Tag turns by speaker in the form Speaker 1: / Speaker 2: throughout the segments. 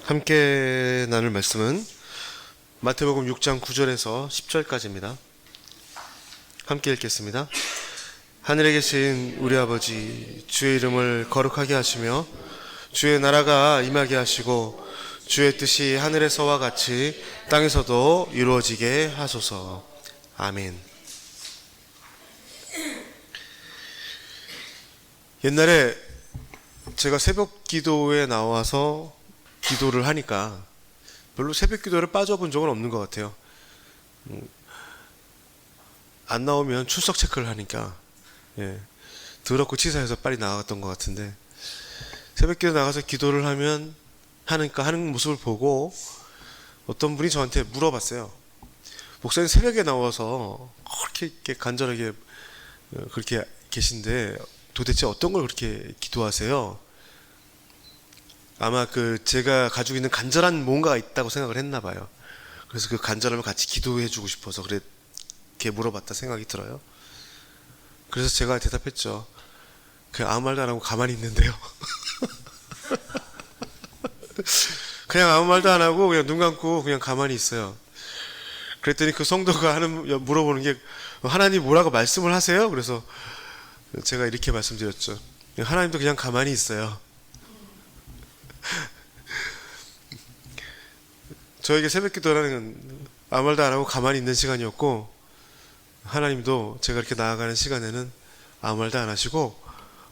Speaker 1: 함께 나눌 말씀은 마태복음 6장 9절에서 10절까지입니다. 함께 읽겠습니다. 하늘에 계신 우리 아버지, 주의 이름을 거룩하게 하시며 주의 나라가 임하게 하시고 주의 뜻이 하늘에서와 같이 땅에서도 이루어지게 하소서. 아멘. 옛날에 제가 새벽 기도에 나와서 기도를 하니까 별로 새벽 기도를 빠져본 적은 없는 것 같아요. 안 나오면 출석 체크를 하니까 더럽고 치사해서 빨리 나갔던 것 같은데, 새벽 기도 나가서 기도를 하는 모습을 보고 어떤 분이 저한테 물어봤어요. 목사님 새벽에 나와서 그렇게 간절하게 그렇게 계신데 도대체 어떤 걸 그렇게 기도하세요? 아마 제가 가지고 있는 간절한 뭔가가 있다고 생각을 했나 봐요. 그래서 그 간절함을 같이 기도해 주고 싶어서 그렇게 물어봤다 생각이 들어요. 그래서 제가 대답했죠. 그냥 아무 말도 안 하고 가만히 있는데요. 그냥 아무 말도 안 하고 그냥 눈 감고 그냥 가만히 있어요. 그랬더니 그 성도가 물어보는 게, 하나님 뭐라고 말씀을 하세요? 그래서 제가 이렇게 말씀드렸죠. 하나님도 그냥 가만히 있어요. 저에게 새벽 기도라는 건 아무 말도 안 하고 가만히 있는 시간이었고, 하나님도 제가 이렇게 나아가는 시간에는 아무 말도 안 하시고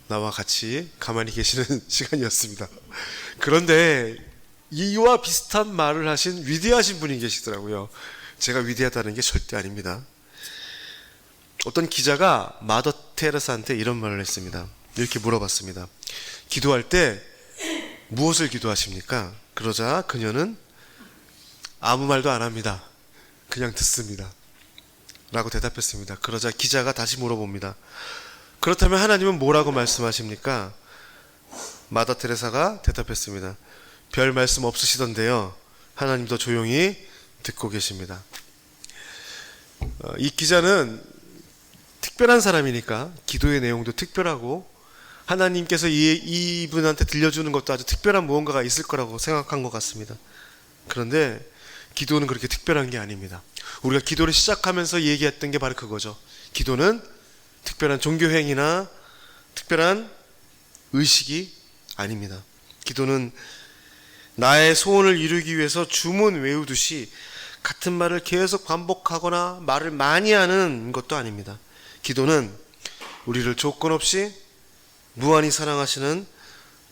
Speaker 1: 나와 같이 가만히 계시는 시간이었습니다. 그런데 이와 비슷한 말을 하신 위대하신 분이 계시더라고요. 제가 위대하다는 게 절대 아닙니다. 어떤 기자가 마더 테레사한테 이런 말을 했습니다. 이렇게 물어봤습니다. 기도할 때 무엇을 기도하십니까? 그러자 그녀는 아무 말도 안 합니다. 그냥 듣습니다. 라고 대답했습니다. 그러자 기자가 다시 물어봅니다. 그렇다면 하나님은 뭐라고 말씀하십니까? 마더 테레사가 대답했습니다. 별 말씀 없으시던데요. 하나님도 조용히 듣고 계십니다. 이 기자는 특별한 사람이니까 기도의 내용도 특별하고 하나님께서 이분한테 들려주는 것도 아주 특별한 무언가가 있을 거라고 생각한 것 같습니다. 그런데 기도는 그렇게 특별한 게 아닙니다. 우리가 기도를 시작하면서 얘기했던 게 바로 그거죠. 기도는 특별한 종교행위나 특별한 의식이 아닙니다. 기도는 나의 소원을 이루기 위해서 주문 외우듯이 같은 말을 계속 반복하거나 말을 많이 하는 것도 아닙니다. 기도는 우리를 조건 없이 무한히 사랑하시는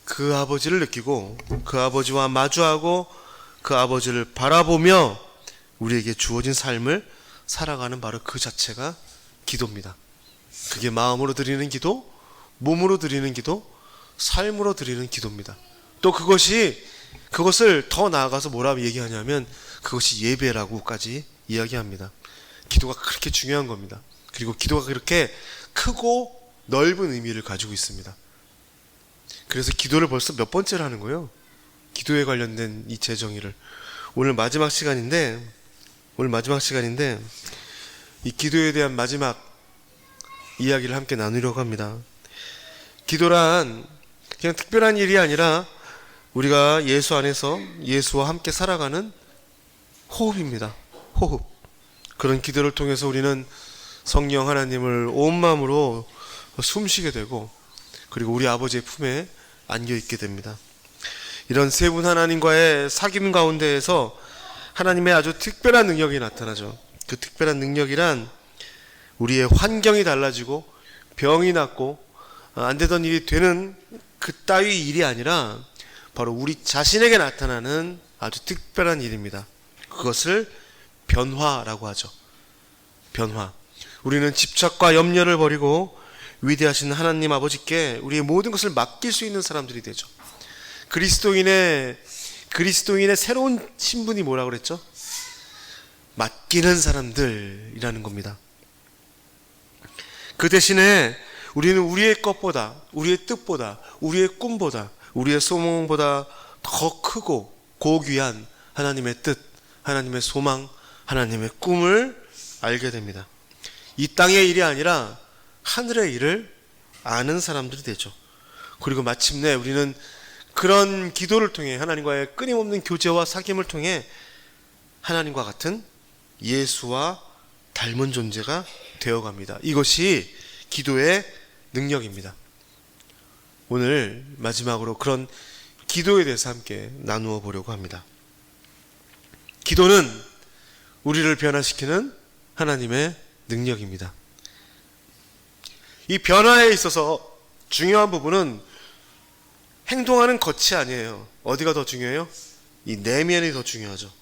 Speaker 1: 그 아버지를 느끼고 그 아버지와 마주하고 그 아버지를 바라보며 우리에게 주어진 삶을 살아가는 바로 그 자체가 기도입니다. 그게 마음으로 드리는 기도, 몸으로 드리는 기도, 삶으로 드리는 기도입니다. 또 그것을 더 나아가서 뭐라고 얘기하냐면 그것이 예배라고까지 이야기합니다. 기도가 그렇게 중요한 겁니다. 그리고 기도가 그렇게 크고 넓은 의미를 가지고 있습니다. 그래서 기도를 벌써 몇 번째를 하는 거예요. 기도에 관련된 이 재정의를. 오늘 마지막 시간인데 이 기도에 대한 마지막 이야기를 함께 나누려고 합니다. 기도란 그냥 특별한 일이 아니라 우리가 예수 안에서 예수와 함께 살아가는 호흡입니다. 호흡. 그런 기도를 통해서 우리는 성령 하나님을 온 마음으로 숨쉬게 되고, 그리고 우리 아버지의 품에 안겨 있게 됩니다. 이런 세 분 하나님과의 사귐 가운데에서 하나님의 아주 특별한 능력이 나타나죠. 그 특별한 능력이란 우리의 환경이 달라지고 병이 낫고 안 되던 일이 되는 그 따위 일이 아니라 바로 우리 자신에게 나타나는 아주 특별한 일입니다. 그것을 변화라고 하죠. 변화. 우리는 집착과 염려를 버리고 위대하신 하나님 아버지께 우리의 모든 것을 맡길 수 있는 사람들이 되죠. 그리스도인의 새로운 신분이 뭐라고 그랬죠? 맡기는 사람들이라는 겁니다. 그 대신에 우리는 우리의 것보다, 우리의 뜻보다, 우리의 꿈보다, 우리의 소망보다 더 크고 고귀한 하나님의 뜻, 하나님의 소망, 하나님의 꿈을 알게 됩니다. 이 땅의 일이 아니라 하늘의 일을 아는 사람들이 되죠. 그리고 마침내 우리는 그런 기도를 통해 하나님과의 끊임없는 교제와 사귐을 통해 하나님과 같은 예수와 닮은 존재가 되어갑니다. 이것이 기도의 능력입니다. 오늘 마지막으로 그런 기도에 대해서 함께 나누어 보려고 합니다. 기도는 우리를 변화시키는 하나님의 능력입니다. 이 변화에 있어서 중요한 부분은 행동하는 것이 아니에요. 어디가 더 중요해요? 이 내면이 더 중요하죠.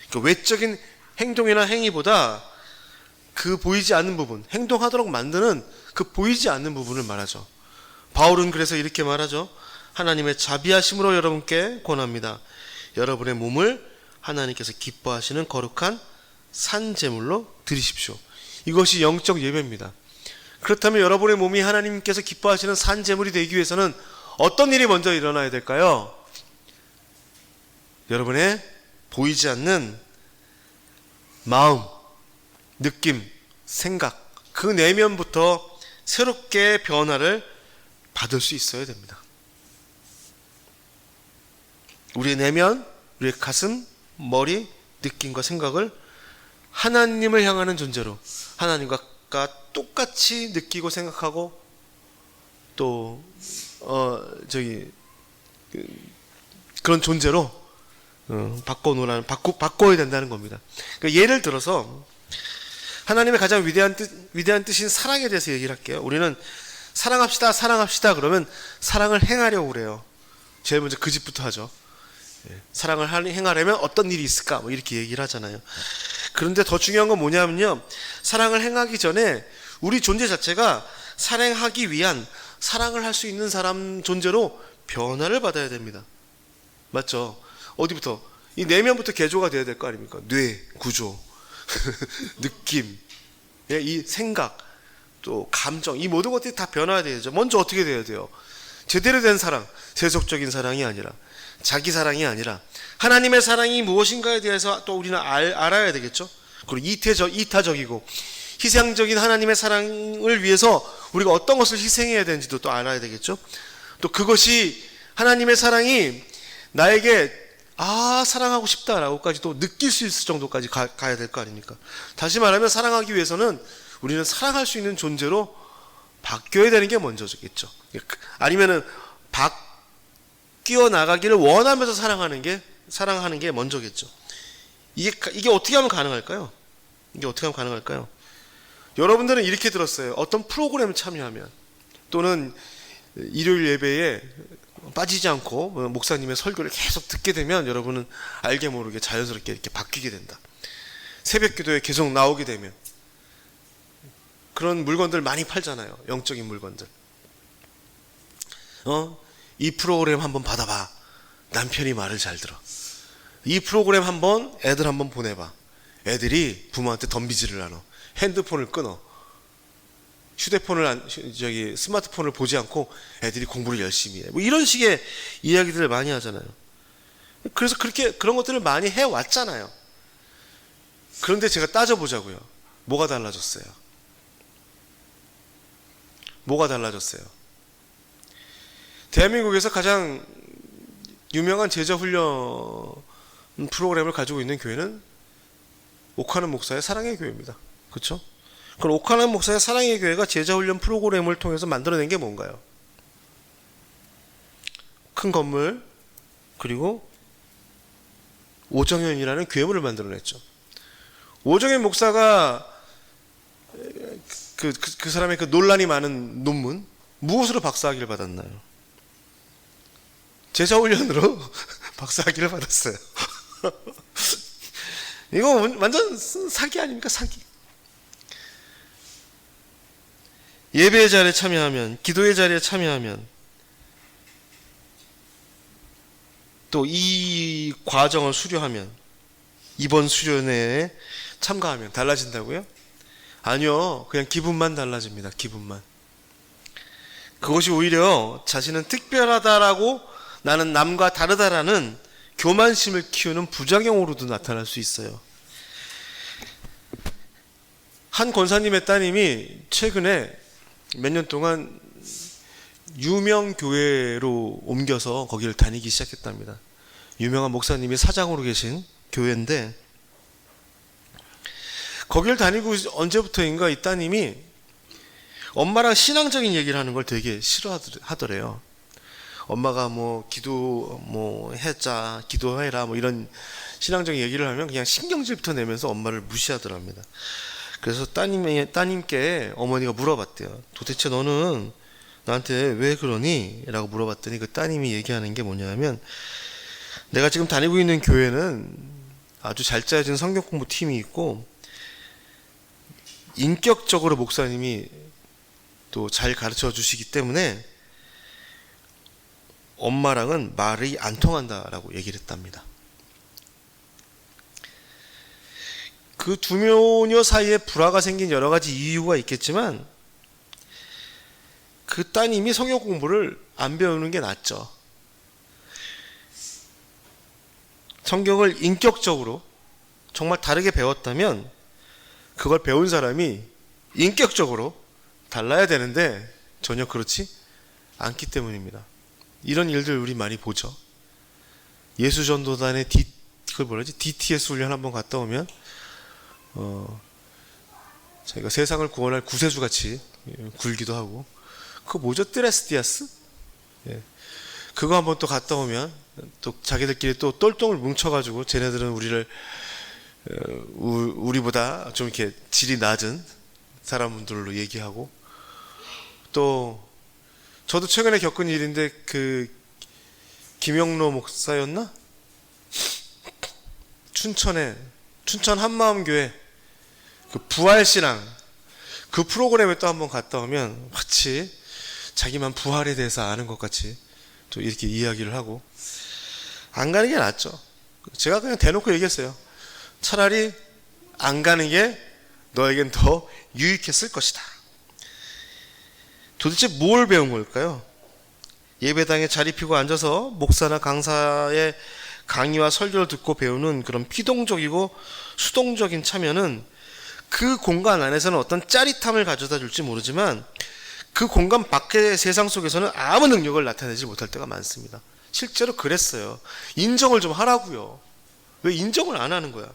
Speaker 1: 그러니까 외적인 행동이나 행위보다 그 보이지 않는 부분, 행동하도록 만드는 그 보이지 않는 부분을 말하죠. 바울은 그래서 이렇게 말하죠. 하나님의 자비하심으로 여러분께 권합니다. 여러분의 몸을 하나님께서 기뻐하시는 거룩한 산제물로 드리십시오. 이것이 영적 예배입니다. 그렇다면 여러분의 몸이 하나님께서 기뻐하시는 산제물이 되기 위해서는 어떤 일이 먼저 일어나야 될까요? 여러분의 보이지 않는 마음, 느낌, 생각, 그 내면부터 새롭게 변화를 받을 수 있어야 됩니다. 우리의 내면, 우리의 가슴, 머리, 느낌과 생각을 하나님을 향하는 존재로, 하나님과 똑같이 느끼고 생각하고 또 그런 존재로 바꿔야 된다는 겁니다. 그러니까 예를 들어서 하나님의 가장 위대한 뜻인 사랑에 대해서 얘기를 할게요. 우리는 사랑합시다 그러면 사랑을 행하려고 그래요. 제일 먼저 그 집부터 하죠. 사랑을 행하려면 어떤 일이 있을까? 뭐 이렇게 얘기를 하잖아요. 그런데 더 중요한 건 뭐냐면요. 사랑을 행하기 전에 우리 존재 자체가 사랑하기 위한 사랑을 할 수 있는 사람 존재로 변화를 받아야 됩니다. 맞죠? 어디부터? 이 내면부터 개조가 돼야 될 거 아닙니까? 뇌, 구조, 느낌, 이 생각, 또 감정, 이 모든 것들이 다 변화해야 되죠. 먼저 어떻게 돼야 돼요? 제대로 된 사랑, 세속적인 사랑이 아니라, 자기 사랑이 아니라 하나님의 사랑이 무엇인가에 대해서 또 우리는 알아야 되겠죠. 그리고 이타적이고 희생적인 하나님의 사랑을 위해서 우리가 어떤 것을 희생해야 되는지도 또 알아야 되겠죠. 또 그것이 하나님의 사랑이 나에게 사랑하고 싶다라고까지 또 느낄 수 있을 정도까지 가야 될 거 아닙니까? 다시 말하면 사랑하기 위해서는 우리는 사랑할 수 있는 존재로 바뀌어야 되는 게 먼저겠죠. 아니면은 바뀌어 나가기를 원하면서 사랑하는 게 먼저겠죠. 이게 어떻게 하면 가능할까요? 여러분들은 이렇게 들었어요. 어떤 프로그램에 참여하면 또는 일요일 예배에 빠지지 않고 목사님의 설교를 계속 듣게 되면 여러분은 알게 모르게 자연스럽게 이렇게 바뀌게 된다. 새벽 기도에 계속 나오게 되면 그런 물건들 많이 팔잖아요. 영적인 물건들. 이 프로그램 한번 받아봐. 남편이 말을 잘 들어. 이 프로그램 애들 한번 보내봐. 애들이 부모한테 덤비지를 않아. 핸드폰을 끊어. 스마트폰을 보지 않고 애들이 공부를 열심히 해. 뭐 이런 식의 이야기들을 많이 하잖아요. 그래서 그런 것들을 많이 해왔잖아요. 그런데 제가 따져보자고요. 뭐가 달라졌어요? 대한민국에서 가장 유명한 제자훈련 프로그램을 가지고 있는 교회는 오카는 목사의 사랑의 교회입니다. 그렇죠? 그럼 오카는 목사의 사랑의 교회가 제자훈련 프로그램을 통해서 만들어낸 게 뭔가요? 큰 건물 그리고 오정현이라는 괴물을 만들어냈죠. 오정현 목사가 그 사람의 그 논란이 많은 논문 무엇으로 박사학위를 받았나요? 제자훈련으로 박사학위를 받았어요. 이거 완전 사기 아닙니까? 사기. 예배의 자리에 참여하면, 기도의 자리에 참여하면, 또 이 과정을 수료하면, 이번 수련회에 참가하면 달라진다고요? 아니요. 그냥 기분만 달라집니다. 기분만. 그것이 오히려 자신은 특별하다라고 나는 남과 다르다라는 교만심을 키우는 부작용으로도 나타날 수 있어요. 한 권사님의 따님이 최근에 몇 년 동안 유명 교회로 옮겨서 거기를 다니기 시작했답니다. 유명한 목사님이 사장으로 계신 교회인데, 거기를 다니고 언제부터인가 이 따님이 엄마랑 신앙적인 얘기를 하는 걸 되게 싫어하더래요. 엄마가 뭐 기도 뭐 해자, 기도해라 뭐 이런 신앙적인 얘기를 하면 그냥 신경질부터 내면서 엄마를 무시하더랍니다. 그래서 따님께 어머니가 물어봤대요. 도대체 너는 나한테 왜 그러니? 라고 물어봤더니 그 따님이 얘기하는 게 뭐냐면, 내가 지금 다니고 있는 교회는 아주 잘 짜여진 성경 공부 팀이 있고 인격적으로 목사님이 또 잘 가르쳐 주시기 때문에 엄마랑은 말이 안 통한다라고 얘기를 했답니다. 그 두 모녀 사이에 불화가 생긴 여러 가지 이유가 있겠지만 그 따님이 성경 공부를 안 배우는 게 낫죠. 성경을 인격적으로 정말 다르게 배웠다면 그걸 배운 사람이 인격적으로 달라야 되는데 전혀 그렇지 않기 때문입니다. 이런 일들 우리 많이 보죠. 예수전도단의 DTS 훈련 한번 갔다 오면 저희가 세상을 구원할 구세주 같이 굴기도 하고, 그거 뭐죠? 뜨레스디아스? 예. 그거 한번 또 갔다 오면 또 자기들끼리 또 똘똘을 뭉쳐가지고 쟤네들은 우리보다 좀 이렇게 질이 낮은 사람들로 얘기하고, 또 저도 최근에 겪은 일인데 그 김영로 목사였나? 춘천 한마음교회 그 부활신앙 그 프로그램에 또 한번 갔다 오면 마치 자기만 부활에 대해서 아는 것 같이 또 이렇게 이야기를 하고, 안 가는 게 낫죠. 제가 그냥 대놓고 얘기했어요. 차라리 안 가는 게 너에겐 더 유익했을 것이다. 도대체 뭘 배운 걸까요? 예배당에 자리 피고 앉아서 목사나 강사의 강의와 설교를 듣고 배우는 그런 피동적이고 수동적인 참여는 그 공간 안에서는 어떤 짜릿함을 가져다 줄지 모르지만 그 공간 밖의 세상 속에서는 아무 능력을 나타내지 못할 때가 많습니다. 실제로 그랬어요. 인정을 좀 하라고요. 왜 인정을 안 하는 거야?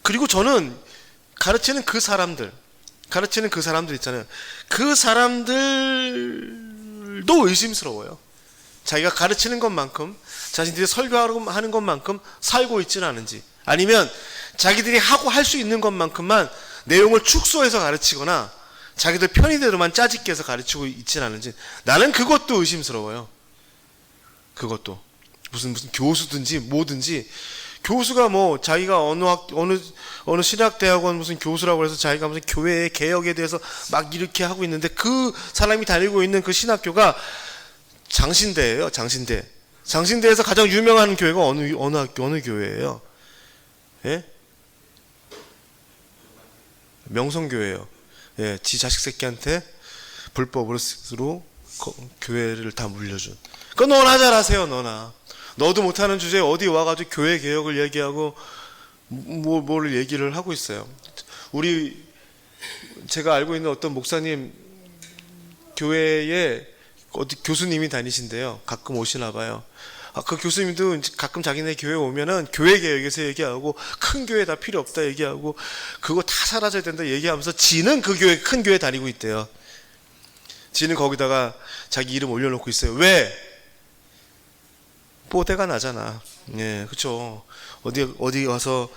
Speaker 1: 그리고 저는 가르치는 그 사람들 있잖아요. 그 사람들도 의심스러워요. 자기가 가르치는 것만큼, 자신들이 설교하는 것만큼 살고 있지는 않은지, 아니면 자기들이 하고 할 수 있는 것만큼만 내용을 축소해서 가르치거나 자기들 편의대로만 짜집게 해서 가르치고 있지는 않은지, 나는 그것도 의심스러워요. 그것도 무슨 교수든지 뭐든지, 교수가 뭐 자기가 어느 신학대학원 무슨 교수라고 해서 자기가 무슨 교회의 개혁에 대해서 막 이렇게 하고 있는데 그 사람이 다니고 있는 그 신학교가 장신대예요. 장신대에서 가장 유명한 교회가 어느 교회예요? 예? 명성교회예요. 예, 지 자식 새끼한테 불법으로 교회를 다 물려준. 그거 너나 잘하세요. 너도 못하는 주제에 어디 와가지고 교회 개혁을 얘기하고 뭐를 얘기를 하고 있어요. 제가 알고 있는 어떤 목사님 교회에 어디 교수님이 다니신데요. 가끔 오시나 봐요. 그 교수님도 가끔 자기네 교회 오면은 교회 개혁에서 얘기하고 큰 교회 다 필요 없다 얘기하고 그거 다 사라져야 된다 얘기하면서 지는 그 교회, 큰 교회 다니고 있대요. 지는 거기다가 자기 이름 올려놓고 있어요. 왜? 뽀대가 나잖아. 예, 그쵸. 어디 와서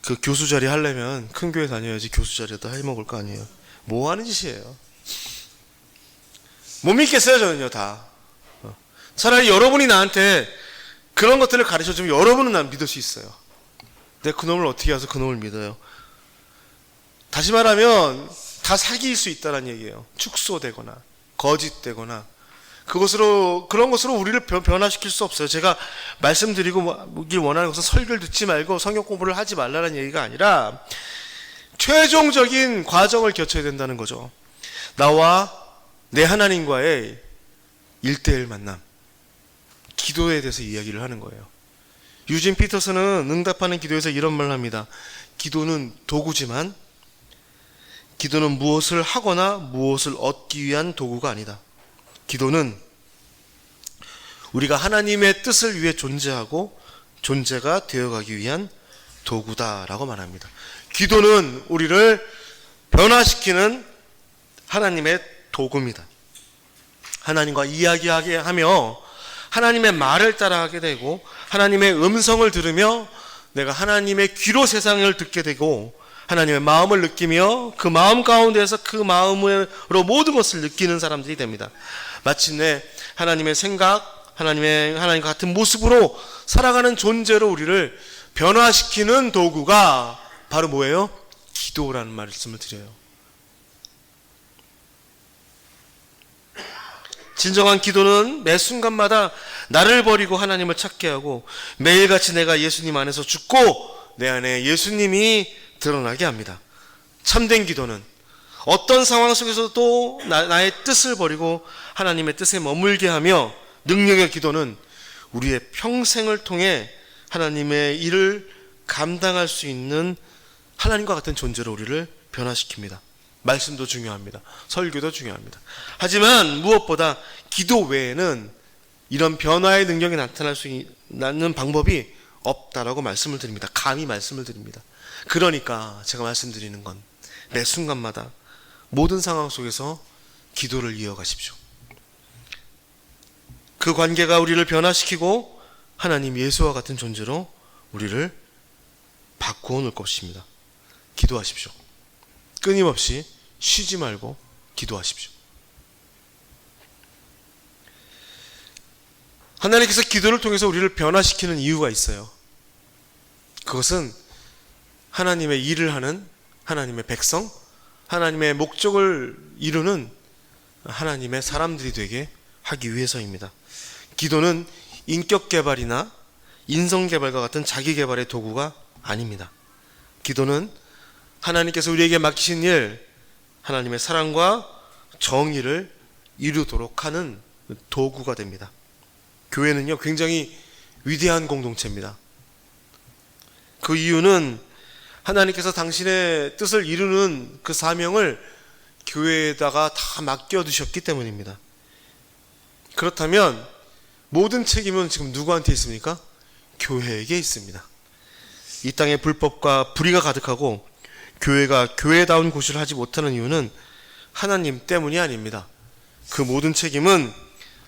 Speaker 1: 그 교수 자리 하려면 큰 교회 다녀야지 교수 자리에다 해먹을 거 아니에요. 뭐 하는 짓이에요? 못 믿겠어요, 저는요, 다. 차라리 여러분이 나한테 그런 것들을 가르쳐주면 여러분은 난 믿을 수 있어요. 내가 그놈을 어떻게 해서 그놈을 믿어요? 다시 말하면 다 사기일 수 있다는 얘기예요. 축소되거나 거짓되거나 그런 것으로 우리를 변화시킬 수 없어요. 제가 말씀드리길 원하는 것은 설교를 듣지 말고 성경 공부를 하지 말라는 얘기가 아니라 최종적인 과정을 거쳐야 된다는 거죠. 나와 내 하나님과의 1대1 만남, 기도에 대해서 이야기를 하는 거예요. 유진 피터슨은 응답하는 기도에서 이런 말을 합니다. 기도는 도구지만 기도는 무엇을 하거나 무엇을 얻기 위한 도구가 아니다. 기도는 우리가 하나님의 뜻을 위해 존재하고 존재가 되어가기 위한 도구다라고 말합니다. 기도는 우리를 변화시키는 하나님의 도구입니다. 하나님과 이야기하게 하며 하나님의 말을 따라하게 되고 하나님의 음성을 들으며 내가 하나님의 귀로 세상을 듣게 되고 하나님의 마음을 느끼며 그 마음 가운데서 그 마음으로 모든 것을 느끼는 사람들이 됩니다. 마침내 하나님의 생각, 하나님과 같은 모습으로 살아가는 존재로 우리를 변화시키는 도구가 바로 뭐예요? 기도라는 말씀을 드려요. 진정한 기도는 매 순간마다 나를 버리고 하나님을 찾게 하고 매일같이 내가 예수님 안에서 죽고 내 안에 예수님이 드러나게 합니다. 참된 기도는 어떤 상황 속에서도 나의 뜻을 버리고 하나님의 뜻에 머물게 하며, 능력의 기도는 우리의 평생을 통해 하나님의 일을 감당할 수 있는 하나님과 같은 존재로 우리를 변화시킵니다. 말씀도 중요합니다. 설교도 중요합니다. 하지만 무엇보다 기도 외에는 이런 변화의 능력이 나타날 수 있는 방법이 없다라고 말씀을 드립니다. 감히 말씀을 드립니다. 그러니까 제가 말씀드리는 건 매 순간마다 모든 상황 속에서 기도를 이어가십시오. 그 관계가 우리를 변화시키고 하나님 예수와 같은 존재로 우리를 바꾸어 놓을 것입니다. 기도하십시오. 끊임없이 쉬지 말고 기도하십시오. 하나님께서 기도를 통해서 우리를 변화시키는 이유가 있어요. 그것은 하나님의 일을 하는 하나님의 백성, 하나님의 목적을 이루는 하나님의 사람들이 되게 하기 위해서입니다. 기도는 인격 개발이나 인성 개발과 같은 자기 개발의 도구가 아닙니다. 기도는 하나님께서 우리에게 맡기신 일, 하나님의 사랑과 정의를 이루도록 하는 도구가 됩니다. 교회는요, 굉장히 위대한 공동체입니다. 그 이유는 하나님께서 당신의 뜻을 이루는 그 사명을 교회에다가 다 맡겨두셨기 때문입니다. 그렇다면 모든 책임은 지금 누구한테 있습니까? 교회에게 있습니다. 이 땅에 불법과 불의가 가득하고 교회가 교회다운 곳을 하지 못하는 이유는 하나님 때문이 아닙니다. 그 모든 책임은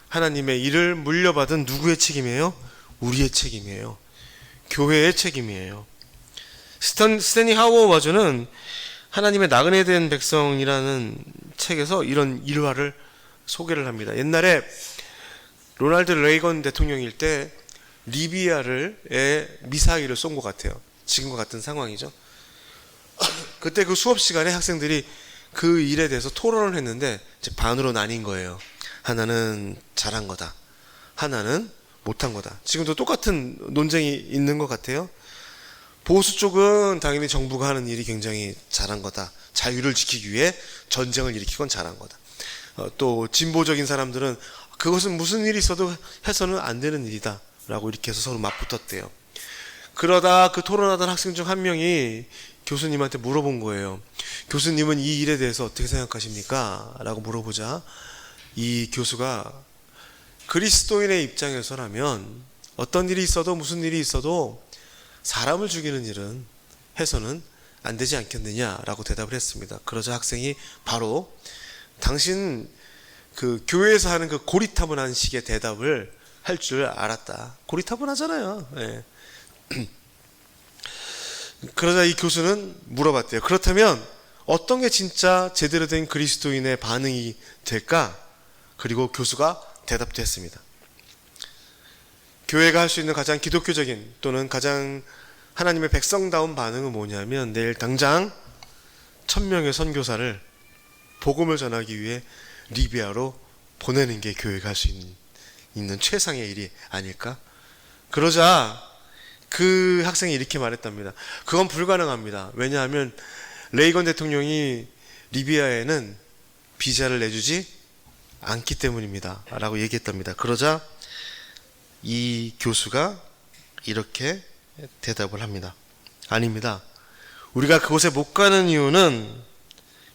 Speaker 1: 하나님의 일을 물려받은 누구의 책임이에요? 우리의 책임이에요. 교회의 책임이에요. 스탠리 하워워즈는 하나님의 나그네 된 백성이라는 책에서 이런 일화를 소개를 합니다. 옛날에 로널드 레이건 대통령일 때 리비아에 미사일을 쏜 것 같아요. 지금과 같은 상황이죠. 그때 그 수업 시간에 학생들이 그 일에 대해서 토론을 했는데 이제 반으로 나뉜 거예요. 하나는 잘한 거다, 하나는 못한 거다. 지금도 똑같은 논쟁이 있는 것 같아요. 보수 쪽은 당연히 정부가 하는 일이 굉장히 잘한 거다, 자유를 지키기 위해 전쟁을 일으키건 잘한 거다. 또 진보적인 사람들은 그것은 무슨 일이 있어도 해서는 안 되는 일이다 라고 이렇게 해서 서로 맞붙었대요. 그러다 그 토론하던 학생 중 한 명이 교수님한테 물어본 거예요. 교수님은 이 일에 대해서 어떻게 생각하십니까? 라고 물어보자 이 교수가 그리스도인의 입장에서라면 어떤 일이 있어도 무슨 일이 있어도 사람을 죽이는 일은 해서는 안 되지 않겠느냐라고 대답을 했습니다. 그러자 학생이 바로 당신 그 교회에서 하는 그 고리타분한 식의 대답을 할 줄 알았다. 고리타분하잖아요. 네. 그러자 이 교수는 물어봤대요. 그렇다면 어떤 게 진짜 제대로 된 그리스도인의 반응이 될까? 그리고 교수가 대답도 했습니다. 교회가 할 수 있는 가장 기독교적인 또는 가장 하나님의 백성다운 반응은 뭐냐면 내일 당장 1000명의 선교사를 복음을 전하기 위해 리비아로 보내는 게 교회가 할 수 있는 최상의 일이 아닐까? 그러자 그 학생이 이렇게 말했답니다. 그건 불가능합니다. 왜냐하면 레이건 대통령이 리비아에는 비자를 내주지 않기 때문입니다 라고 얘기했답니다. 그러자 이 교수가 이렇게 대답을 합니다. 아닙니다. 우리가 그곳에 못 가는 이유는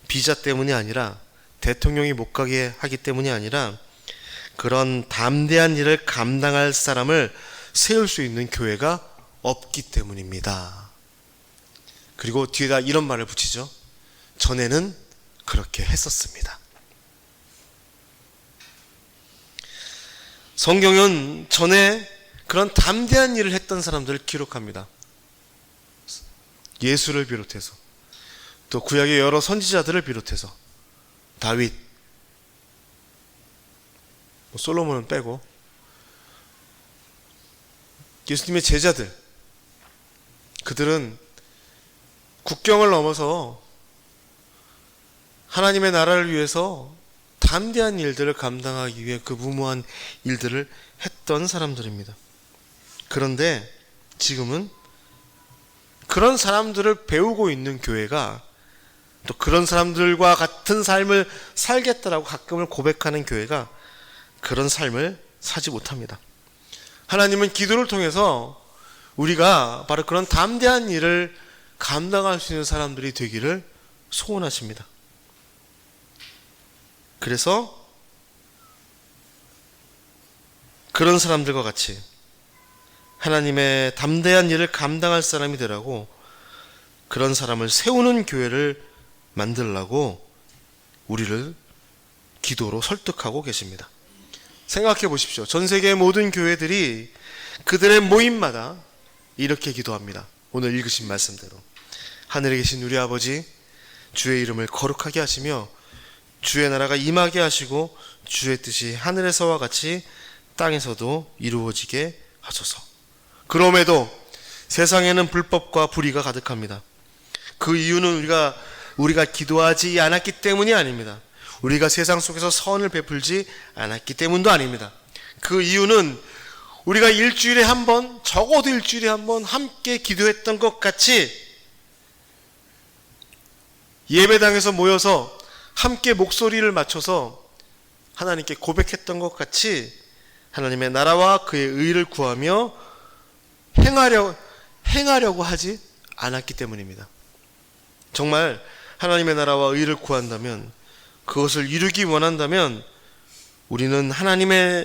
Speaker 1: 비자 때문이 아니라, 대통령이 못 가게 하기 때문이 아니라, 그런 담대한 일을 감당할 사람을 세울 수 있는 교회가 없기 때문입니다. 그리고 뒤에다 이런 말을 붙이죠. 전에는 그렇게 했었습니다. 성경은 전에 그런 담대한 일을 했던 사람들을 기록합니다. 예수를 비롯해서, 또 구약의 여러 선지자들을 비롯해서, 다윗, 솔로몬은 빼고, 예수님의 제자들, 그들은 국경을 넘어서 하나님의 나라를 위해서 담대한 일들을 감당하기 위해 그 무모한 일들을 했던 사람들입니다. 그런데 지금은 그런 사람들을 배우고 있는 교회가, 또 그런 사람들과 같은 삶을 살겠다라고 가끔은 고백하는 교회가 그런 삶을 사지 못합니다. 하나님은 기도를 통해서 우리가 바로 그런 담대한 일을 감당할 수 있는 사람들이 되기를 소원하십니다. 그래서 그런 사람들과 같이 하나님의 담대한 일을 감당할 사람이 되라고, 그런 사람을 세우는 교회를 만들라고 우리를 기도로 설득하고 계십니다. 생각해 보십시오. 전 세계의 모든 교회들이 그들의 모임마다 이렇게 기도합니다. 오늘 읽으신 말씀대로. 하늘에 계신 우리 아버지, 주의 이름을 거룩하게 하시며 주의 나라가 임하게 하시고 주의 뜻이 하늘에서와 같이 땅에서도 이루어지게 하소서. 그럼에도 세상에는 불법과 불의가 가득합니다. 그 이유는 우리가 기도하지 않았기 때문이 아닙니다. 우리가 세상 속에서 선을 베풀지 않았기 때문도 아닙니다. 그 이유는 우리가 일주일에 한 번, 적어도 일주일에 한 번 함께 기도했던 것 같이, 예배당에서 모여서 함께 목소리를 맞춰서 하나님께 고백했던 것 같이 하나님의 나라와 그의 의를 구하며 행하려고 하지 않았기 때문입니다. 정말 하나님의 나라와 의를 구한다면, 그것을 이루기 원한다면 우리는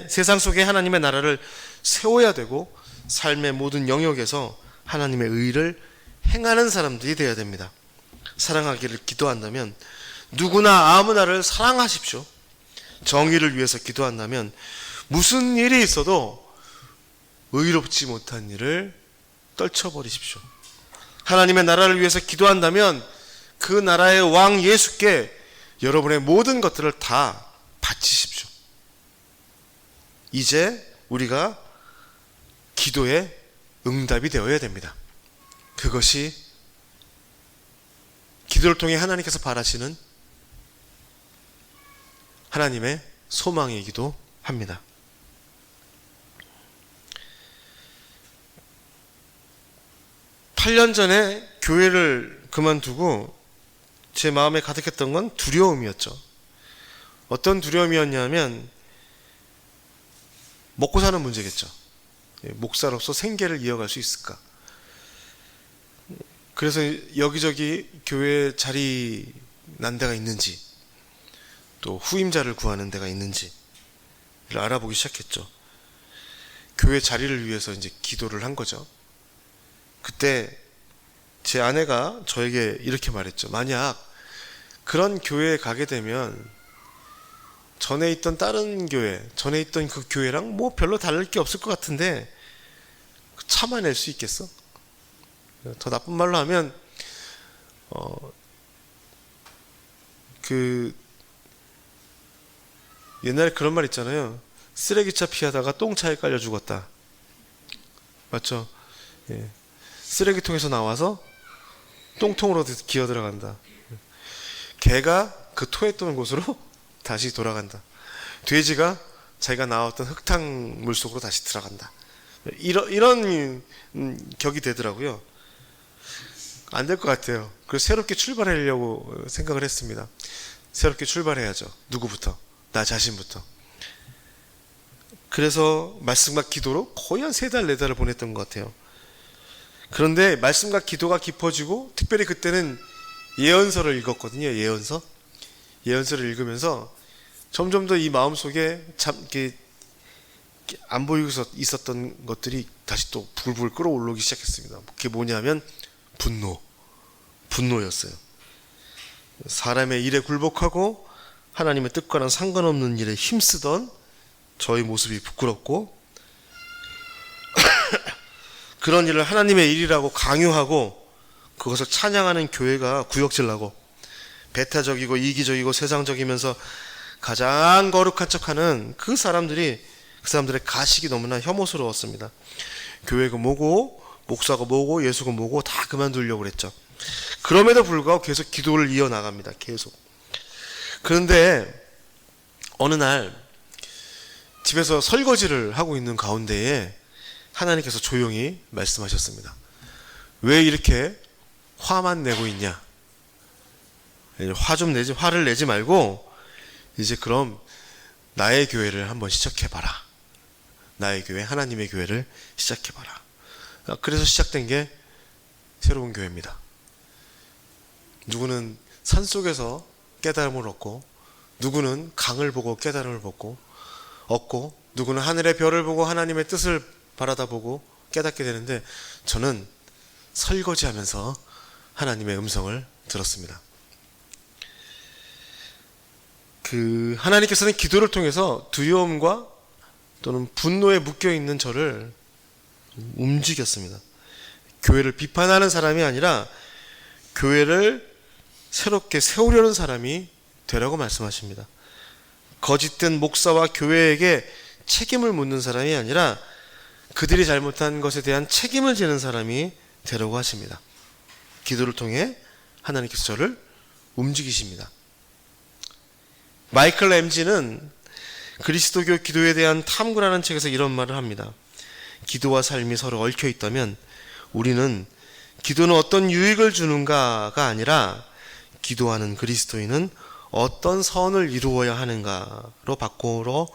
Speaker 1: 세상 속에 하나님의 나라를 세워야 되고, 삶의 모든 영역에서 하나님의 의를 행하는 사람들이 되어야 됩니다. 사랑하기를 기도한다면 누구나 아무나를 사랑하십시오. 정의를 위해서 기도한다면 무슨 일이 있어도 의롭지 못한 일을 떨쳐버리십시오. 하나님의 나라를 위해서 기도한다면 그 나라의 왕 예수께 여러분의 모든 것들을 다 바치십시오. 이제 우리가 기도의 응답이 되어야 됩니다. 그것이 기도를 통해 하나님께서 바라시는 하나님의 소망이기도 합니다. (8) 년 전에 교회를 그만두고 제 마음에 가득했던 건 두려움이었죠. 어떤 두려움이었냐면 먹고 사는 문제겠죠. 목사로서 생계를 이어갈 수 있을까? 그래서 여기저기 교회 자리 난 데가 있는지, 또 후임자를 구하는 데가 있는지를 알아보기 시작했죠. 교회 자리를 위해서 이제 기도를 한 거죠. 그때 제 아내가 저에게 이렇게 말했죠. 만약 그런 교회에 가게 되면 전에 있던 다른 교회, 전에 있던 그 교회랑 뭐 별로 다를 게 없을 것 같은데 참아낼 수 있겠어? 더 나쁜 말로 하면 옛날에 그런 말 있잖아요. 쓰레기차 피하다가 똥차에 깔려 죽었다. 맞죠? 예. 쓰레기통에서 나와서 똥통으로 기어 들어간다. 개가 그 토했던 곳으로 다시 돌아간다. 돼지가 자기가 나왔던 흙탕물 속으로 다시 들어간다. 이런 격이 되더라고요. 안 될 것 같아요. 그래서 새롭게 출발하려고 생각을 했습니다. 새롭게 출발해야죠. 누구부터? 나 자신부터. 그래서 말씀과 기도로 거의 한 3달, 4달을 보냈던 것 같아요. 그런데 말씀과 기도가 깊어지고, 특별히 그때는 예언서를 읽었거든요. 예언서를 읽으면서 점점 더 이 마음속에 참 이렇게 안 보이고 있었던 것들이 다시 또 불불 끓어올르기 시작했습니다. 그게 뭐냐면 분노였어요. 사람의 일에 굴복하고 하나님의 뜻과는 상관없는 일에 힘쓰던 저의 모습이 부끄럽고 그런 일을 하나님의 일이라고 강요하고 그것을 찬양하는 교회가 구역질나고 배타적이고 이기적이고 세상적이면서 가장 거룩한 척하는 그 사람들의 가식이 너무나 혐오스러웠습니다. 교회가 뭐고 목사가 뭐고 예수가 뭐고 다 그만두려고 그랬죠. 그럼에도 불구하고 계속 기도를 이어나갑니다. 계속. 그런데 어느 날 집에서 설거지를 하고 있는 가운데에 하나님께서 조용히 말씀하셨습니다. 왜 이렇게 화만 내고 있냐? 화를 내지 말고 이제 그럼 나의 교회를 한번 시작해봐라. 나의 교회, 하나님의 교회를 시작해봐라. 그래서 시작된 게 새로운 교회입니다. 누구는 산속에서 깨달음을 얻고, 누구는 강을 보고 깨달음을 얻고, 누구는 하늘의 별을 보고 하나님의 뜻을 바라다보고 깨닫게 되는데, 저는 설거지하면서 하나님의 음성을 들었습니다. 하나님께서는 기도를 통해서 두려움과 또는 분노에 묶여있는 저를 움직였습니다. 교회를 비판하는 사람이 아니라 교회를 새롭게 세우려는 사람이 되라고 말씀하십니다. 거짓된 목사와 교회에게 책임을 묻는 사람이 아니라 그들이 잘못한 것에 대한 책임을 지는 사람이 되라고 하십니다. 기도를 통해 하나님께서 저를 움직이십니다. 마이클 램지는 그리스도교 기도에 대한 탐구라는 책에서 이런 말을 합니다. 기도와 삶이 서로 얽혀 있다면 우리는 기도는 어떤 유익을 주는가가 아니라 기도하는 그리스도인은 어떤 선을 이루어야 하는가로 바꾸어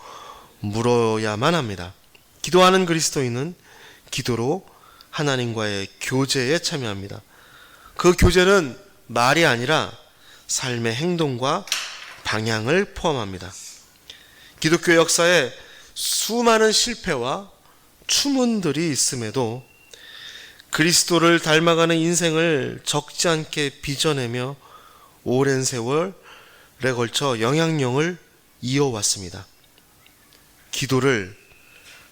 Speaker 1: 물어야만 합니다. 기도하는 그리스도인은 기도로 하나님과의 교제에 참여합니다. 그 교제는 말이 아니라 삶의 행동과 방향을 포함합니다. 기독교 역사에 수많은 실패와 추문들이 있음에도 그리스도를 닮아가는 인생을 적지 않게 빚어내며 오랜 세월에 걸쳐 영향력을 이어왔습니다. 기도를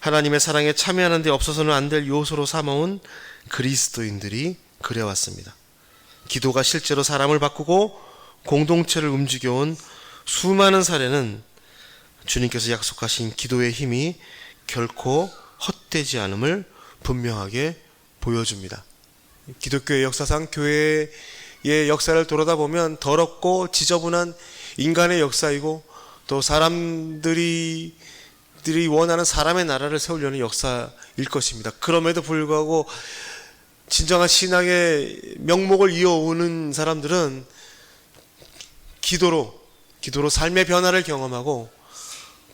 Speaker 1: 하나님의 사랑에 참여하는 데 없어서는 안 될 요소로 삼아온 그리스도인들이 그래왔습니다. 기도가 실제로 사람을 바꾸고 공동체를 움직여온 수많은 사례는 주님께서 약속하신 기도의 힘이 결코 헛되지 않음을 분명하게 보여줍니다. 기독교의 역사상 교회의 역사를 돌아다 보면 더럽고 지저분한 인간의 역사이고 또 사람들이 원하는 사람의 나라를 세우려는 역사일 것입니다. 그럼에도 불구하고 진정한 신앙의 명목을 이어오는 사람들은 기도로 삶의 변화를 경험하고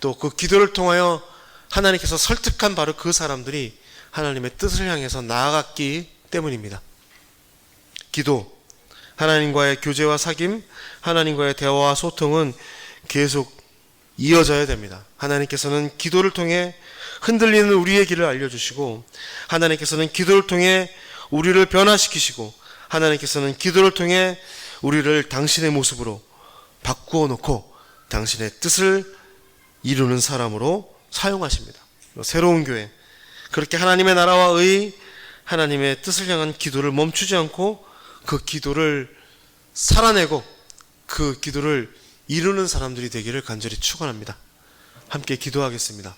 Speaker 1: 또 그 기도를 통하여 하나님께서 설득한 바로 그 사람들이 하나님의 뜻을 향해서 나아갔기 때문입니다. 기도, 하나님과의 교제와 사귐, 하나님과의 대화와 소통은 계속 이어져야 됩니다. 하나님께서는 기도를 통해 흔들리는 우리의 길을 알려주시고 하나님께서는 기도를 통해 우리를 변화시키시고 하나님께서는 기도를 통해 우리를 당신의 모습으로 바꾸어 놓고 당신의 뜻을 이루는 사람으로 사용하십니다. 새로운 교회, 그렇게 하나님의 나라와 의, 하나님의 뜻을 향한 기도를 멈추지 않고 그 기도를 살아내고 그 기도를 이루는 사람들이 되기를 간절히 축원합니다. 함께 기도하겠습니다.